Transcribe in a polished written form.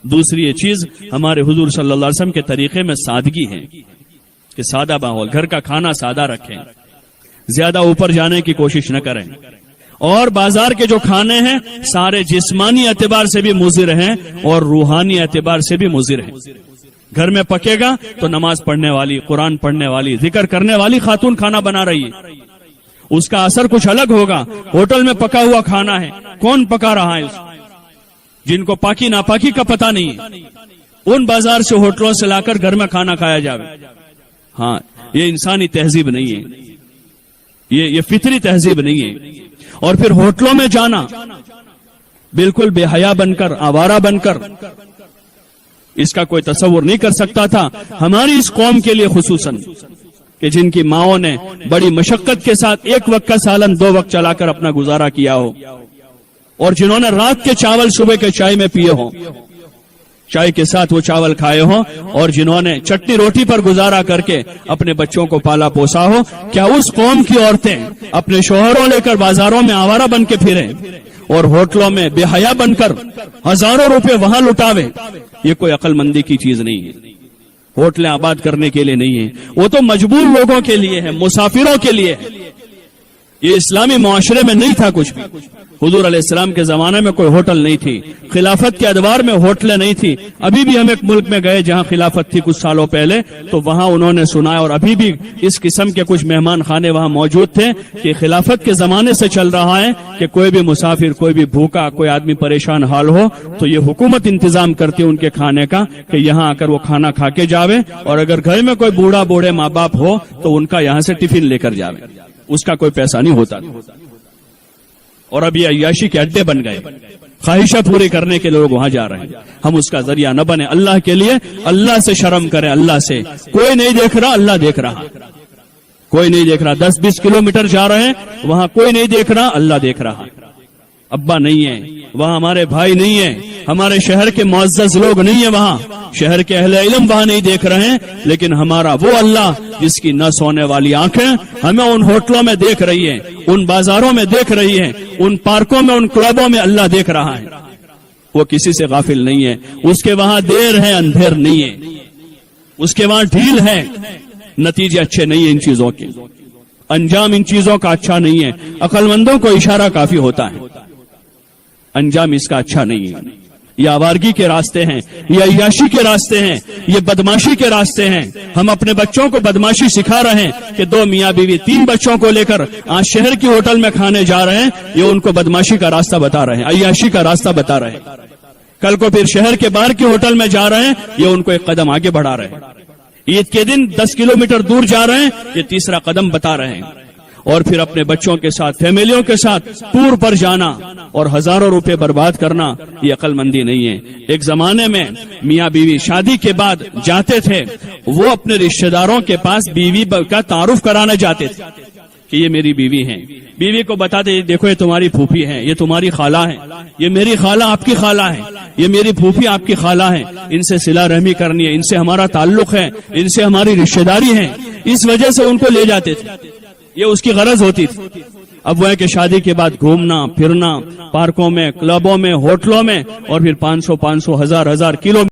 دوسری یہ چیز ہمارے حضور صلی اللہ علیہ وسلم کے طریقے میں سادگی ہے کہ سادہ ماحول، گھر کا کھانا سادہ رکھیں، زیادہ اوپر جانے کی کوشش نہ کریں، اور بازار کے جو کھانے ہیں سارے جسمانی اعتبار سے بھی مضر ہیں اور روحانی اعتبار سے بھی مضر ہیں۔ گھر میں پکے گا تو نماز پڑھنے والی، قرآن پڑھنے والی، ذکر کرنے والی خاتون کھانا بنا رہی ہے، اس کا اثر کچھ الگ ہوگا۔ ہوٹل میں پکا ہوا کھانا ہے، کون پکا رہا ہے؟ جن کو پاکی ناپاکی کا پتہ نہیں ہے، ان بازار سے ہوٹلوں سے لا کر گھر میں کھانا کھایا جاوے۔ ہاں، یہ انسانی تہذیب نہیں ہے، یہ فطری تہذیب نہیں ہے۔ اور پھر ہوٹلوں میں جانا بالکل بے حیا بن کر، آوارہ بن کر، اس کا کوئی تصور نہیں کر سکتا تھا ہماری اس قوم کے لیے خصوصاً، کہ جن کی ماؤں نے بڑی مشقت کے ساتھ ایک وقت کا سالن 2 وقت چلا کر اپنا گزارا کیا ہو، اور جنہوں نے رات کے چاول صبح کے چائے میں پیے ہوں، چائے کے ساتھ وہ چاول کھائے ہوں، اور جنہوں نے چٹنی روٹی پر گزارا کر کے اپنے بچوں کو پالا پوسا ہو، کیا اس قوم کی عورتیں اپنے شوہروں لے کر بازاروں میں آوارہ بن کے پھریں اور ہوٹلوں میں بے حیا بن کر ہزاروں روپے وہاں لٹاویں؟ یہ کوئی عقل مندی کی چیز نہیں ہے۔ ہوٹلیں آباد کرنے کے لیے نہیں ہے، وہ تو مجبور لوگوں کے لیے ہے، مسافروں کے لیے ہے۔ یہ اسلامی معاشرے میں نہیں تھا کچھ بھی۔ حضور علیہ السلام کے زمانے میں کوئی ہوٹل نہیں تھی، خلافت کے ادوار میں ہوٹلیں نہیں تھی۔ ابھی بھی ہم ایک ملک میں گئے جہاں خلافت تھی کچھ سالوں پہلے، تو وہاں انہوں نے سنا، اور ابھی بھی اس قسم کے کچھ مہمان خانے وہاں موجود تھے کہ خلافت کے زمانے سے چل رہا ہے کہ کوئی بھی مسافر، کوئی بھی بھوکا، کوئی آدمی پریشان حال ہو تو یہ حکومت انتظام کرتی ان کے کھانے کا کہ یہاں آ کر وہ کھانا کھا کے جاوے، اور اگر گھر میں کوئی بوڑھے ماں باپ ہو تو ان کا یہاں سے ٹفن لے کر جاوے، اس کا کوئی پیسہ نہیں ہوتا۔ اور اب یہ عیاشی کے اڈے بن گئے، خواہشیں پوری کرنے کے لوگ وہاں جا رہے ہیں۔ ہم اس کا ذریعہ نہ بنے۔ اللہ کے لیے اللہ سے شرم کریں، اللہ سے۔ کوئی نہیں دیکھ رہا، اللہ دیکھ رہا، کوئی نہیں دیکھ رہا۔ 10-20 کلومیٹر جا رہے ہیں، وہاں کوئی نہیں دیکھ رہا، اللہ دیکھ رہا۔ ابا نہیں ہے وہاں، ہمارے بھائی نہیں ہیں، ہمارے شہر کے معزز لوگ نہیں ہیں وہاں، شہر کے اہل علم وہاں نہیں دیکھ رہے ہیں، لیکن ہمارا وہ اللہ جس کی نہ سونے والی آنکھیں ہمیں ان ہوٹلوں میں دیکھ رہی ہیں، ان بازاروں میں دیکھ رہی ہیں، ان پارکوں میں، ان کلبوں میں اللہ دیکھ رہا ہے۔ وہ کسی سے غافل نہیں ہے۔ اس کے وہاں دیر ہے، اندھیر نہیں ہے، اس کے وہاں ڈھیل ہے۔ نتیجے اچھے نہیں ہیں ان چیزوں کے، انجام ان چیزوں کا اچھا نہیں ہے۔ عقل مندوں کو اشارہ کافی ہوتا ہے، انجام اس کا اچھا نہیں ہے۔ یہ آوارگی کے راستے ہیں، یہ عیاشی کے راستے ہیں، یہ بدماشی کے راستے ہیں۔ ہم اپنے بچوں کو بدماشی سکھا رہے ہیں کہ 2 میاں بیوی 3 بچوں کو لے کر آج شہر کی ہوٹل میں کھانے جا رہے ہیں، یہ ان کو بدماشی کا راستہ بتا رہے ہیں، عیاشی کا راستہ بتا رہے ہیں۔ کل کو پھر شہر کے باہر کی ہوٹل میں جا رہے ہیں، یہ ان کو ایک قدم آگے بڑھا رہے ہیں۔ عید کے دن 10 کلومیٹر دور جا رہے ہیں، یہ تیسرا قدم بتا رہے ہیں۔ اور پھر اپنے بچوں کے ساتھ، فیملیوں کے ساتھ ٹور پر جانا اور ہزاروں روپے برباد کرنا، یہ عقل مندی نہیں ہے۔ ایک زمانے میں میاں بیوی شادی کے بعد جاتے تھے، وہ اپنے رشتہ داروں کے پاس بیوی کا تعارف کرانے جاتے تھے کہ یہ میری بیوی ہیں۔ بیوی کو بتاتے، دیکھو یہ تمہاری پھوپھی ہے، یہ تمہاری خالہ ہے، یہ میری خالہ آپ کی خالہ ہے، یہ میری پھوپھی آپ کی خالہ ہے، ان سے صلہ رحمی کرنی ہے، ان سے ہمارا تعلق ہے، ان سے ہماری رشتہ داری ہے۔ اس وجہ سے ان کو لے جاتے تھے، یہ اس کی غرض ہوتی تھی۔ اب وہ ہے کہ شادی کے بعد گھومنا پھرنا، پارکوں میں، کلبوں میں، ہوٹلوں میں، اور پھر 500 1000 کلو